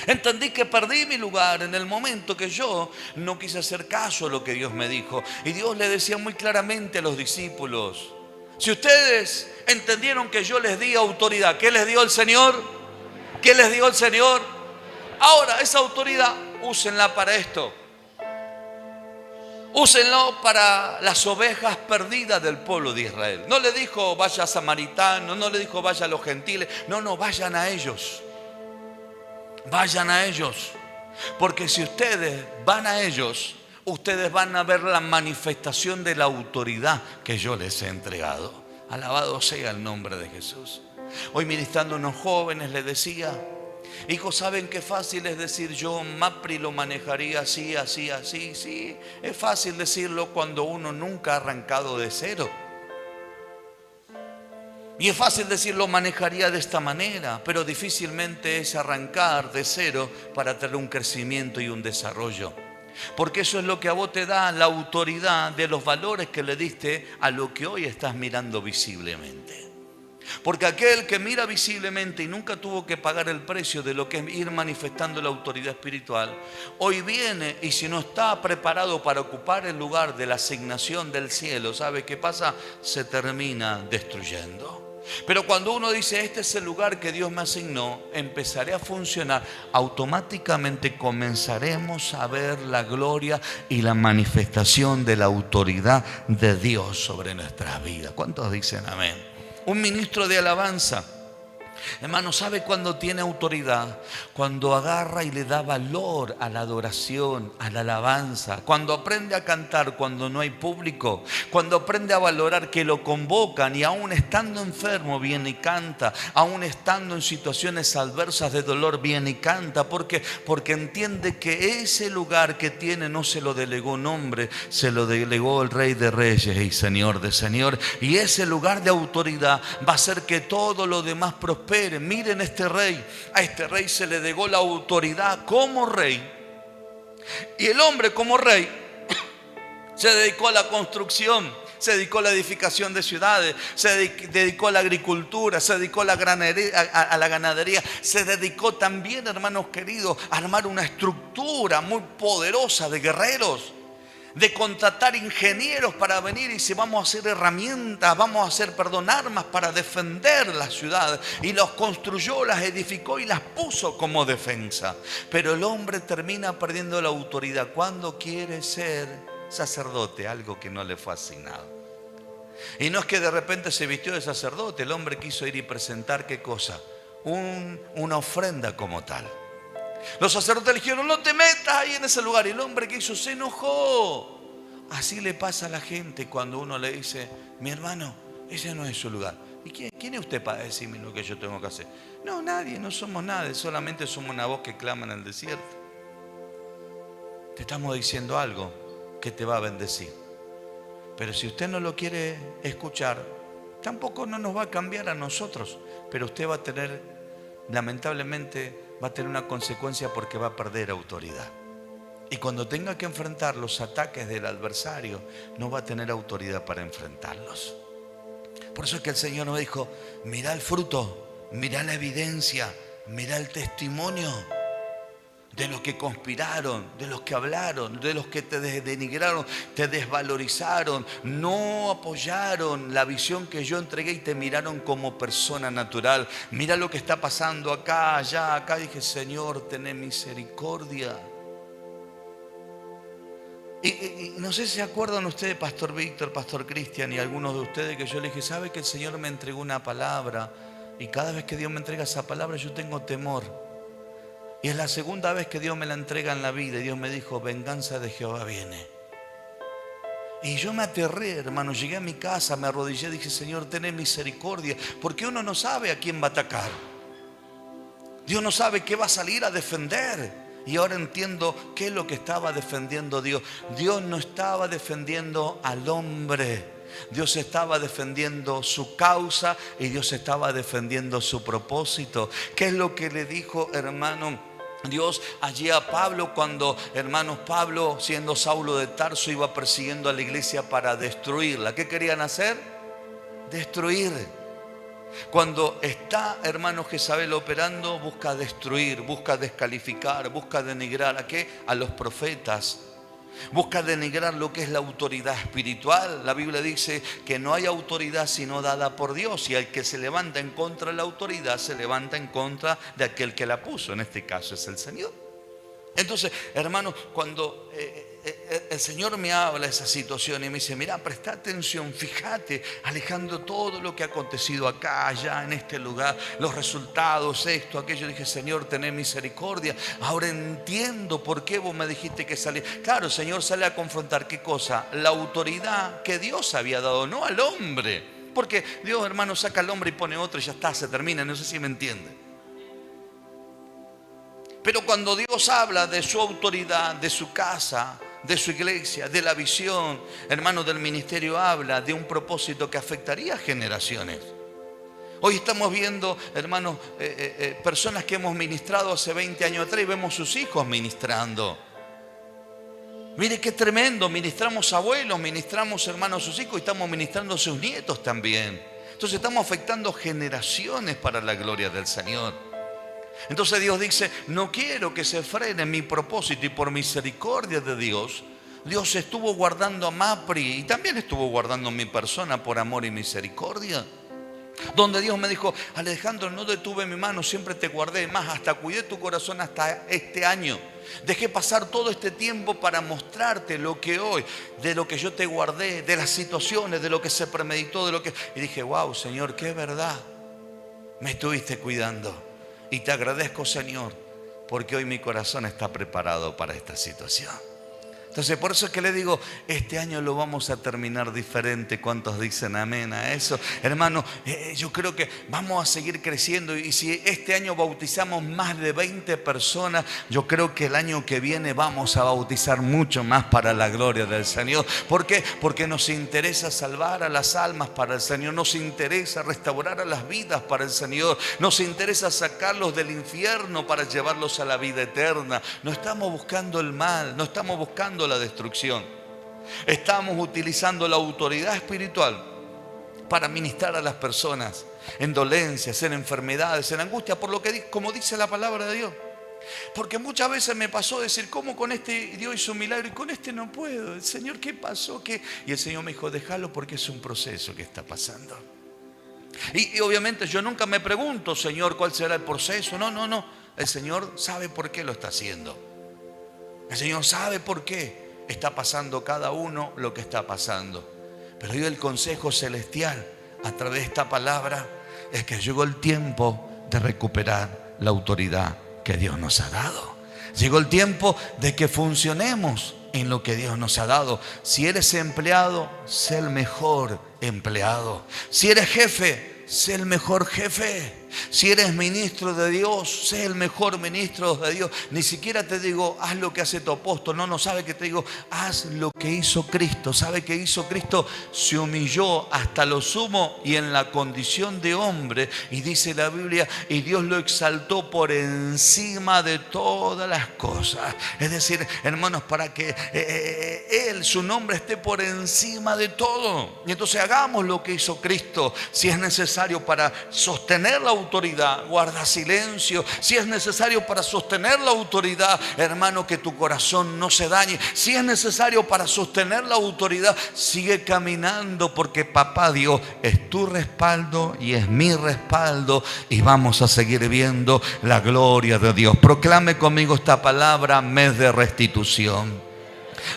Speaker 1: Entendí que perdí mi lugar en el momento que yo no quise hacer caso a lo que Dios me dijo. Y Dios le decía muy claramente a los discípulos, si ustedes entendieron que yo les di autoridad, ¿qué les dio el Señor? ¿Qué les dio el Señor? Ahora esa autoridad, úsenla para esto. Úsenlo para las ovejas perdidas del pueblo de Israel. No le dijo vaya a samaritanos, no le dijo vaya a los gentiles. No, vayan a ellos. Vayan a ellos, porque si ustedes van a ellos, ustedes van a ver la manifestación de la autoridad que yo les he entregado. Alabado sea el nombre de Jesús. Hoy ministrando a unos jóvenes les decía, hijos, ¿saben qué fácil es decir yo Mapri lo manejaría así, así, así? Sí, es fácil decirlo cuando uno nunca ha arrancado de cero. Y es fácil decirlo, manejaría de esta manera, pero difícilmente es arrancar de cero para tener un crecimiento y un desarrollo. Porque eso es lo que a vos te da la autoridad de los valores que le diste a lo que hoy estás mirando visiblemente. Porque aquel que mira visiblemente y nunca tuvo que pagar el precio de lo que es ir manifestando la autoridad espiritual, hoy viene y si no está preparado para ocupar el lugar de la asignación del cielo, ¿sabe qué pasa? Se termina destruyendo. Pero cuando uno dice, este es el lugar que Dios me asignó, empezaré a funcionar, automáticamente comenzaremos a ver la gloria y la manifestación de la autoridad de Dios sobre nuestras vidas. ¿Cuántos dicen amén? Un ministro de alabanza Hermano, ¿sabe cuándo tiene autoridad? Cuando agarra y le da valor a la adoración, a la alabanza. Cuando aprende a cantar cuando no hay público. Cuando aprende a valorar que lo convocan y aún estando enfermo viene y canta. Aún estando en situaciones adversas de dolor viene y canta. ¿Por qué? Porque entiende que ese lugar que tiene no se lo delegó un hombre, se lo delegó el Rey de Reyes y Señor de Señor. Y ese lugar de autoridad va a hacer que todo lo demás prospere. Miren este rey, a este rey se le delegó la autoridad como rey. Y el hombre como rey se dedicó a la construcción, se dedicó a la edificación de ciudades, se dedicó a la agricultura, se dedicó a la ganadería, se dedicó también, hermanos queridos, a armar una estructura muy poderosa de guerreros, de contratar ingenieros para venir y si vamos a hacer herramientas, vamos a hacer, armas para defender las ciudades. Y los construyó, las edificó y las puso como defensa. Pero el hombre termina perdiendo la autoridad cuando quiere ser sacerdote, algo que no le fue asignado. Y no es que de repente se vistió de sacerdote, el hombre quiso ir y presentar, ¿qué cosa? Una ofrenda como tal. Los sacerdotes le dijeron, no te metas ahí en ese lugar. Y el hombre que hizo se enojó. Así le pasa a la gente cuando uno le dice, mi hermano, ese no es su lugar. ¿Y quién es usted para decirme lo que yo tengo que hacer? No, nadie, no somos nadie, solamente somos una voz que clama en el desierto. Te estamos diciendo algo que te va a bendecir. Pero si usted no lo quiere escuchar, tampoco no nos va a cambiar a nosotros. Pero usted va a tener, lamentablemente, va a tener una consecuencia porque va a perder autoridad. Y cuando tenga que enfrentar los ataques del adversario, no va a tener autoridad para enfrentarlos. Por eso es que el Señor nos dijo, mira el fruto, mira la evidencia, mira el testimonio de los que conspiraron, de los que hablaron, de los que te denigraron, te desvalorizaron, no apoyaron la visión que yo entregué y te miraron como persona natural. Mira lo que está pasando acá, allá, acá. Dije, Señor, ten misericordia. Y no sé si se acuerdan ustedes, Pastor Víctor, Pastor Cristian y algunos de ustedes, que yo le dije, ¿sabe que el Señor me entregó una palabra? Y cada vez que Dios me entrega esa palabra yo tengo temor. Y es la segunda vez que Dios me la entrega en la vida. Y Dios me dijo, venganza de Jehová viene. Y yo me aterré, hermano. Llegué a mi casa, me arrodillé, dije, Señor, ten misericordia. Porque uno no sabe a quién va a atacar. Dios no sabe qué va a salir a defender. Y ahora entiendo qué es lo que estaba defendiendo Dios. Dios no estaba defendiendo al hombre. Dios estaba defendiendo su causa y Dios estaba defendiendo su propósito. ¿Qué es lo que le dijo, hermano, Dios allí a Pablo cuando, hermanos, Pablo, siendo Saulo de Tarso, iba persiguiendo a la iglesia para destruirla? ¿Qué querían hacer? Destruir. Cuando está, hermano, Jezabel operando, busca destruir, busca descalificar, busca denigrar. ¿A qué? A los profetas. Busca denigrar lo que es la autoridad espiritual. La Biblia dice que no hay autoridad sino dada por Dios. Y el que se levanta en contra de la autoridad se levanta en contra de aquel que la puso. En este caso es el Señor. Entonces, hermanos, cuando el Señor me habla de esa situación y me dice, mira, presta atención, fíjate, Alejandro, todo lo que ha acontecido acá, allá, en este lugar, los resultados, esto, aquello. Dije, Señor, tené misericordia. Ahora entiendo por qué vos me dijiste que salí. Claro, el Señor sale a confrontar, ¿qué cosa? La autoridad que Dios había dado, no al hombre. Porque Dios, hermano, saca al hombre y pone otro y ya está, se termina. No sé si me entiende. Pero cuando Dios habla de su autoridad, de su casa, de su iglesia, de la visión, hermano, del ministerio, habla de un propósito que afectaría a generaciones. Hoy estamos viendo, hermanos, personas que hemos ministrado hace 20 años atrás y vemos sus hijos ministrando. Mire qué tremendo, ministramos abuelos, ministramos, hermanos, sus hijos y estamos ministrando a sus nietos también. Entonces estamos afectando generaciones para la gloria del Señor. Entonces Dios dice, no quiero que se frene mi propósito, y por misericordia de Dios, Dios estuvo guardando a Mapri y también estuvo guardando mi persona por amor y misericordia. Donde Dios me dijo, Alejandro, no detuve mi mano, siempre te guardé, más hasta cuidé tu corazón hasta este año. Dejé pasar todo este tiempo para mostrarte lo que hoy, de lo que yo te guardé, de las situaciones, de lo que se premeditó, de lo que... Y dije, wow, Señor, qué verdad. Me estuviste cuidando. Y te agradezco, Señor, porque hoy mi corazón está preparado para esta situación. Entonces, por eso es que le digo, este año lo vamos a terminar diferente. ¿Cuántos dicen amén a eso? Hermano, yo creo que vamos a seguir creciendo. Y si este año bautizamos más de 20 personas, yo creo que el año que viene vamos a bautizar mucho más para la gloria del Señor. ¿Por qué? Porque nos interesa salvar a las almas para el Señor. Nos interesa restaurar a las vidas para el Señor. Nos interesa sacarlos del infierno para llevarlos a la vida eterna. No estamos buscando el mal, no estamos buscando la destrucción. Estamos utilizando la autoridad espiritual para ministrar a las personas en dolencias, en enfermedades, en angustia, por lo que, como dice la palabra de Dios. Porque muchas veces me pasó decir, ¿cómo con este Dios hizo un milagro y con este no puedo? El Señor, ¿qué pasó? ¿Qué? Y el Señor me dijo, déjalo porque es un proceso que está pasando. Y obviamente yo nunca me pregunto, Señor, ¿cuál será el proceso? No. El Señor sabe por qué lo está haciendo. El Señor sabe por qué está pasando cada uno lo que está pasando. Pero hoy el consejo celestial a través de esta palabra es que llegó el tiempo de recuperar la autoridad que Dios nos ha dado. Llegó el tiempo de que funcionemos en lo que Dios nos ha dado. Si eres empleado, sé el mejor empleado. Si eres jefe, sé el mejor jefe. Si eres ministro de Dios, sé el mejor ministro de Dios. Ni siquiera te digo, haz lo que hace tu apóstol. No sabe que te digo, haz lo que hizo Cristo. ¿Sabe qué hizo Cristo? Se humilló hasta lo sumo y en la condición de hombre. Y dice la Biblia, y Dios lo exaltó por encima de todas las cosas. Es decir, hermanos, para que Él, su nombre esté por encima de todo. Y entonces hagamos lo que hizo Cristo. Si es necesario para sostener la autoridad, guarda silencio. Si es necesario para sostener la autoridad, hermano, que tu corazón no se dañe. Si es necesario para sostener la autoridad, sigue caminando, porque papá Dios es tu respaldo y es mi respaldo, y vamos a seguir viendo la gloria de Dios. Proclame conmigo esta palabra: mes de restitución.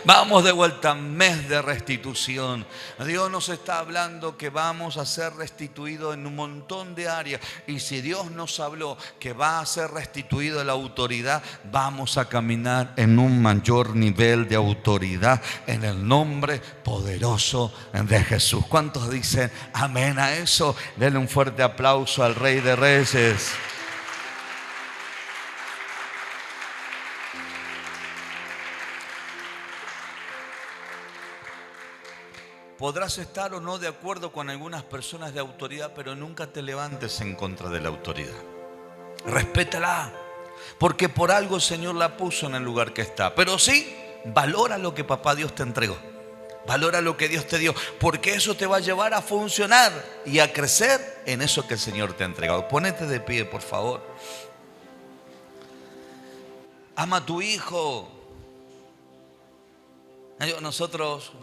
Speaker 1: Vamos de vuelta, mes de restitución. Dios nos está hablando que vamos a ser restituidos en un montón de áreas. Y si Dios nos habló que va a ser restituida la autoridad, vamos a caminar en un mayor nivel de autoridad en el nombre poderoso de Jesús. ¿Cuántos dicen amén a eso? Denle un fuerte aplauso al Rey de Reyes. Podrás estar o no de acuerdo con algunas personas de autoridad, pero nunca te levantes en contra de la autoridad. Respétala, porque por algo el Señor la puso en el lugar que está. Pero sí, valora lo que papá Dios te entregó. Valora lo que Dios te dio, porque eso te va a llevar a funcionar y a crecer en eso que el Señor te ha entregado. Ponete de pie, por favor. Ama a tu hijo. Nosotros,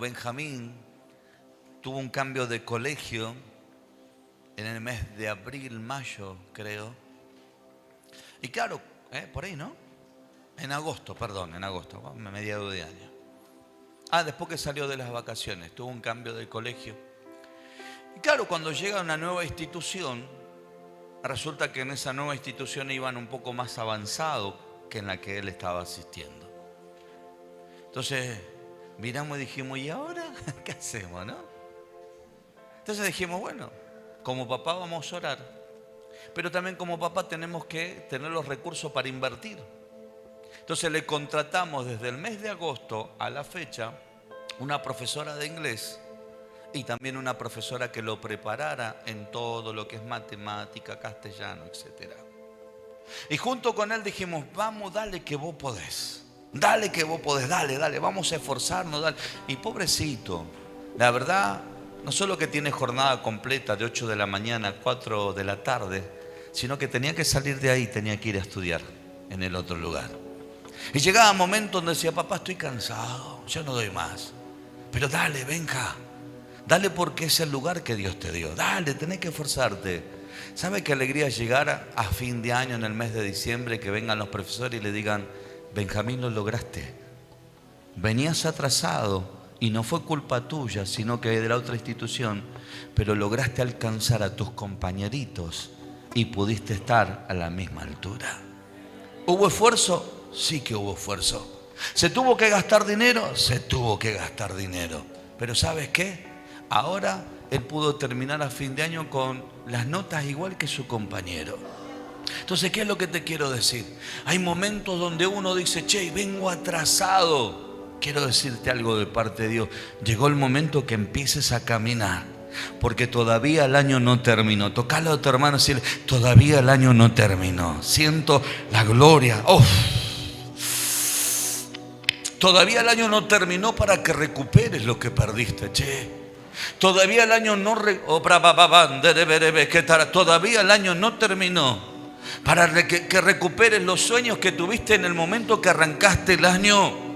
Speaker 1: Benjamín tuvo un cambio de colegio en el mes de abril, mayo, creo. Y claro, por ahí, ¿no? En agosto, mediados de año. Después que salió de las vacaciones, tuvo un cambio de colegio. Y claro, cuando llega a una nueva institución, resulta que en esa nueva institución iban un poco más avanzado que en la que él estaba asistiendo. Entonces miramos y dijimos, ¿y ahora qué hacemos, no? Entonces dijimos, bueno, como papá vamos a orar, pero también como papá tenemos que tener los recursos para invertir. Entonces le contratamos desde el mes de agosto a la fecha una profesora de inglés y también una profesora que lo preparara en todo lo que es matemática, castellano, etc. Y junto con él dijimos, vamos, dale que vos podés. Dale que vos podés, dale, vamos a esforzarnos, dale. Y pobrecito, la verdad, no solo que tiene jornada completa de 8 de la mañana a 4 de la tarde, sino que tenía que salir de ahí, tenía que ir a estudiar en el otro lugar. Y llegaba un momento donde decía, papá, estoy cansado, ya no doy más. Pero dale, venga, dale, porque es el lugar que Dios te dio. Dale, tenés que esforzarte. ¿Sabe qué alegría llegar a fin de año, en el mes de diciembre, que vengan los profesores y le digan, Benjamín, lo lograste? Venías atrasado y no fue culpa tuya, sino que de la otra institución, pero lograste alcanzar a tus compañeritos y pudiste estar a la misma altura. ¿Hubo esfuerzo? Sí que hubo esfuerzo. ¿Se tuvo que gastar dinero? Se tuvo que gastar dinero. Pero ¿sabes qué? Ahora él pudo terminar a fin de año con las notas igual que su compañero. Entonces, ¿qué es lo que te quiero decir? Hay momentos donde uno dice, che, vengo atrasado. Quiero decirte algo de parte de Dios. Llegó el momento que empieces a caminar, porque todavía el año no terminó. Tocalo a tu hermano y decirle, todavía el año no terminó. Siento la gloria. ¡Oh! Todavía el año no terminó para que recuperes lo que perdiste, che. Todavía el año no todavía el año no terminó para que recuperes los sueños que tuviste en el momento que arrancaste el año.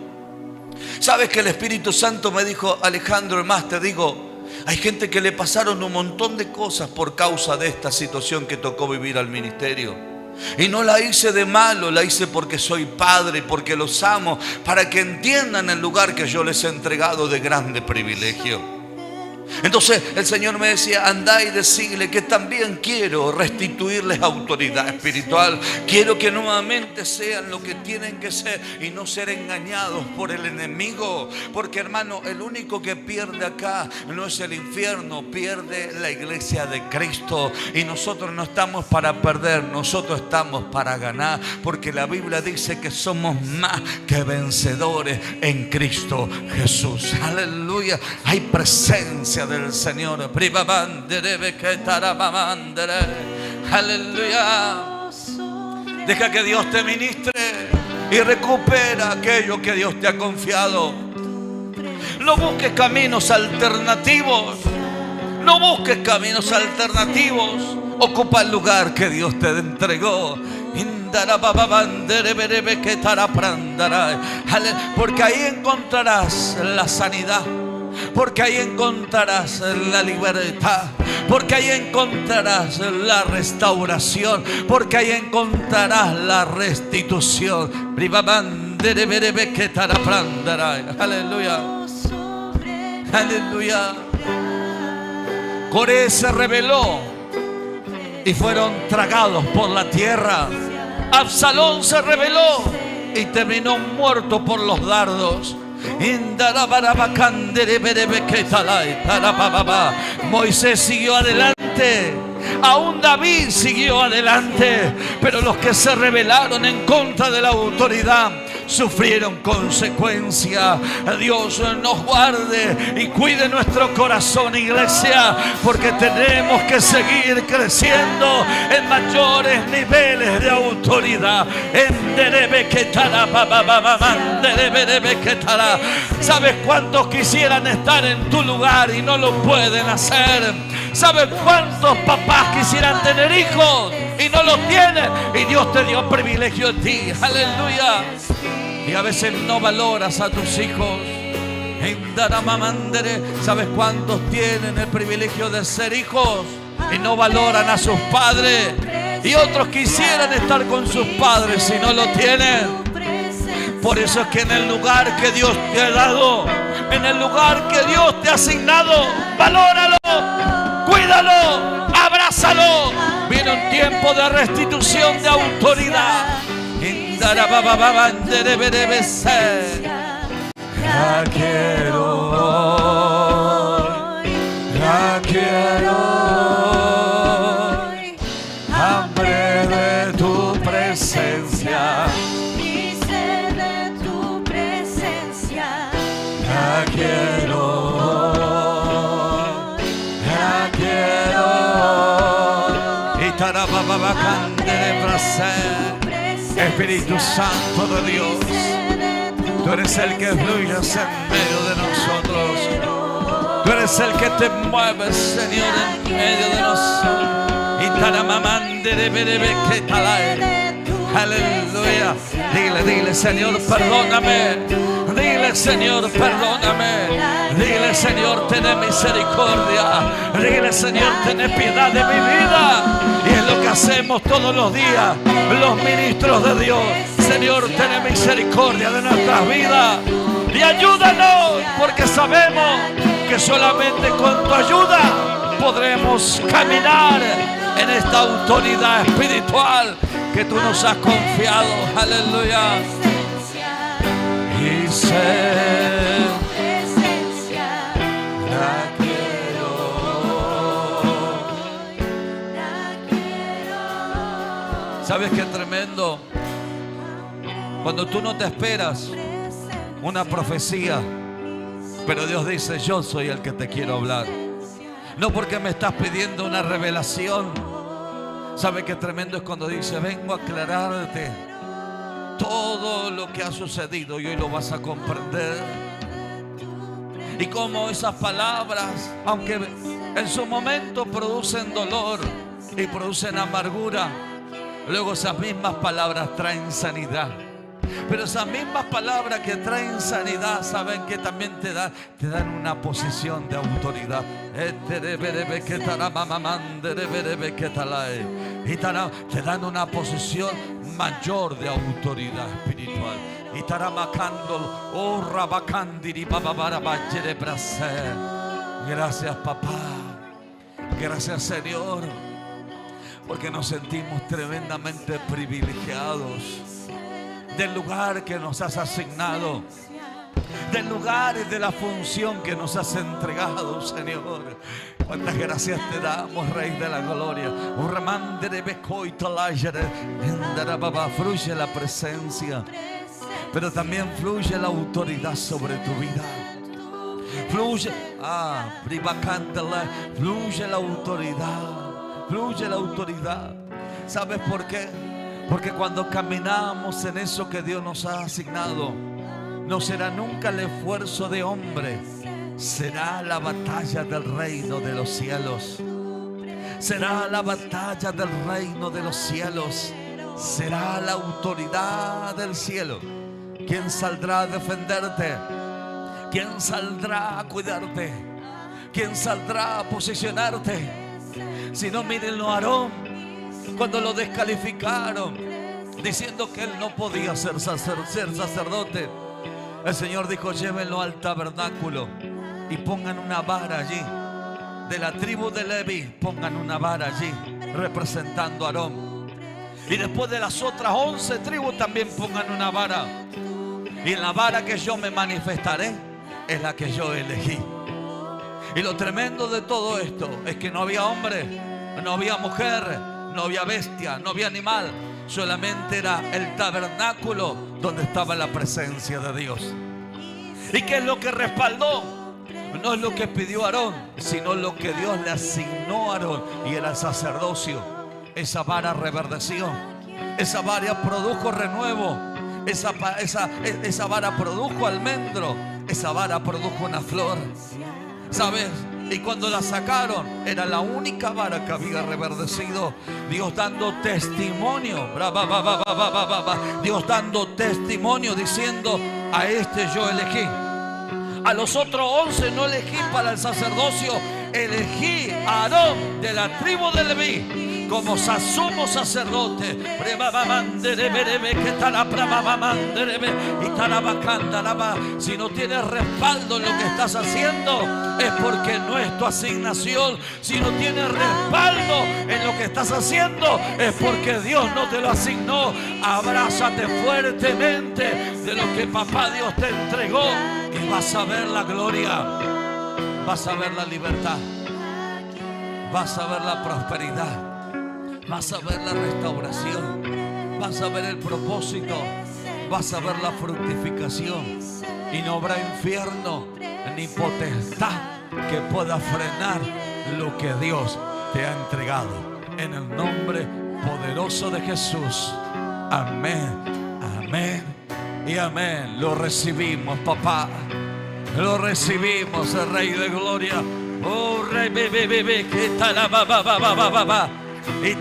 Speaker 1: ¿Sabes que el Espíritu Santo me dijo, Alejandro, más te digo, hay gente que le pasaron un montón de cosas por causa de esta situación que tocó vivir al ministerio? Y no la hice de malo, la hice porque soy padre, porque los amo, para que entiendan el lugar que yo les he entregado de grande privilegio. Entonces el Señor me decía, andá y decirle que también quiero restituirles autoridad espiritual. Quiero que nuevamente sean lo que tienen que ser y no ser engañados por el enemigo. Porque, hermano, el único que pierde acá no es el infierno, pierde la iglesia de Cristo. Y nosotros no estamos para perder, nosotros estamos para ganar. Porque la Biblia dice que somos más que vencedores en Cristo Jesús. Aleluya. Hay presencia del Señor. Aleluya. Deja que Dios te ministre y recupera aquello que Dios te ha confiado. No busques caminos alternativos. No busques caminos alternativos. Ocupa el lugar que Dios te entregó. Porque ahí encontrarás la sanidad. Porque ahí encontrarás la libertad. Porque ahí encontrarás la restauración. Porque ahí encontrarás la restitución. Aleluya. Aleluya. Coré se rebeló y fueron tragados por la tierra. Absalón se rebeló y terminó muerto por los dardos. Moisés siguió adelante, aún David siguió adelante, pero los que se rebelaron en contra de la autoridad sufrieron consecuencias. Dios nos guarde y cuide nuestro corazón, iglesia, porque tenemos que seguir creciendo en mayores niveles de autoridad. ¿Sabes cuántos quisieran estar en tu lugar y no lo pueden hacer? ¿Sabes cuántos papás quisieran tener hijos y no lo tienen? Y Dios te dio privilegio a ti. Aleluya. Y a veces no valoras a tus hijos. ¿Sabes cuántos tienen el privilegio de ser hijos y no valoran a sus padres? Y otros quisieran estar con sus padres y no lo tienen. Por eso es que en el lugar que Dios te ha dado, en el lugar que Dios te ha asignado, valóralo, cuídalo, abrázalo. Viene un tiempo de restitución de autoridad. La quiero hoy, la quiero hoy, hambre de tu presencia,
Speaker 2: y sed de tu presencia,
Speaker 1: la quiero hoy, la quiero hoy, y tarababacande placer. Espíritu Santo de Dios, tú eres el que fluyes en medio de nosotros. Tú eres el que te mueves, Señor, en medio de nosotros. Aleluya. Dile, Señor, perdóname. Dile, Señor, perdóname. Dile, Señor, ten misericordia. Dile, Señor, ten piedad de mi vida. Y es lo que hacemos todos los días, los ministros de Dios. Señor, ten misericordia de nuestras vidas. Y ayúdanos, porque sabemos que solamente con tu ayuda podremos caminar en esta autoridad espiritual que tú nos has confiado. Aleluya. Y sé, la quiero. ¿Sabes qué tremendo? Cuando tú no te esperas una profecía, pero Dios dice: yo soy el que te quiero hablar. No porque me estás pidiendo una revelación. ¿Sabe qué tremendo es cuando dice: vengo a aclararte todo lo que ha sucedido y hoy lo vas a comprender? Y como esas palabras, aunque en su momento producen dolor y producen amargura, luego esas mismas palabras traen sanidad. Pero esas mismas palabras que traen sanidad, saben que también te dan una posición de autoridad. Te dan una posición mayor de autoridad espiritual. Gracias, papá. Gracias, Señor, porque nos sentimos tremendamente privilegiados del lugar que nos has asignado, del lugar y de la función que nos has entregado, Señor. Cuántas gracias te damos, Rey de la Gloria. Fluye la presencia, pero también fluye la autoridad sobre tu vida. Fluye, fluye la autoridad, fluye la autoridad. ¿Sabes por qué? Porque cuando caminamos en eso que Dios nos ha asignado, no será nunca el esfuerzo de hombre, será la batalla del reino de los cielos. Será la batalla del reino de los cielos. Será la autoridad del cielo quien saldrá a defenderte, quien saldrá a cuidarte, quien saldrá a posicionarte. Si no, mírenlo a Aarón, cuando lo descalificaron diciendo que él no podía ser sacerdote, el Señor dijo: llévenlo al tabernáculo y pongan una vara allí. De la tribu de Leví, pongan una vara allí representando a Aarón. Y después de las otras 11 tribus también pongan una vara. Y en la vara que yo me manifestaré es la que yo elegí. Y lo tremendo de todo esto es que no había hombre, no había mujer, no había bestia, no había animal. Solamente era el tabernáculo donde estaba la presencia de Dios. ¿Y qué es lo que respaldó? No es lo que pidió Aarón, sino lo que Dios le asignó a Aarón, y era el sacerdocio. Esa vara reverdeció, esa vara produjo renuevo, esa vara produjo almendro, esa vara produjo una flor. ¿Sabes? Y cuando la sacaron, era la única vara que había reverdecido. Dios dando testimonio, Dios dando testimonio diciendo: a este yo elegí. A los otros 11 no elegí para el sacerdocio, elegí a Aarón de la tribu de Leví como sumo sacerdote. Si no tienes respaldo en lo que estás haciendo, es porque no es tu asignación. Si no tienes respaldo en lo que estás haciendo, es porque Dios no te lo asignó. Abrázate fuertemente de lo que papá Dios te entregó y vas a ver la gloria, vas a ver la libertad, vas a ver la prosperidad, vas a ver la restauración, vas a ver el propósito, vas a ver la fructificación. Y no habrá infierno ni potestad que pueda frenar lo que Dios te ha entregado. En el nombre poderoso de Jesús. Amén, amén y amén. Lo recibimos, papá. Lo recibimos, el Rey de Gloria. Oh, Rey, bebé, que tal la ba. Y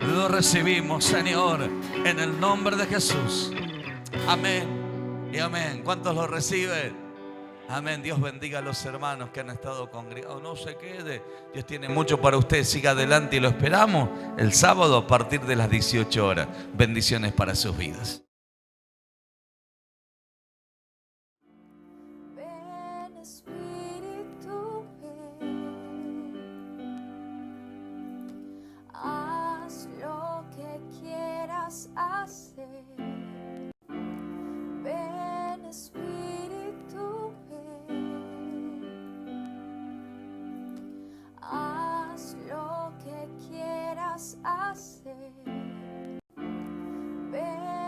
Speaker 1: lo recibimos, Señor, en el nombre de Jesús. Amén y amén. ¿Cuántos lo reciben? Amén. Dios bendiga a los hermanos que han estado congregados. No se quede. Dios tiene mucho para usted. Siga adelante y lo esperamos el sábado a partir de las 18 horas. Bendiciones para sus vidas.
Speaker 2: Spirit.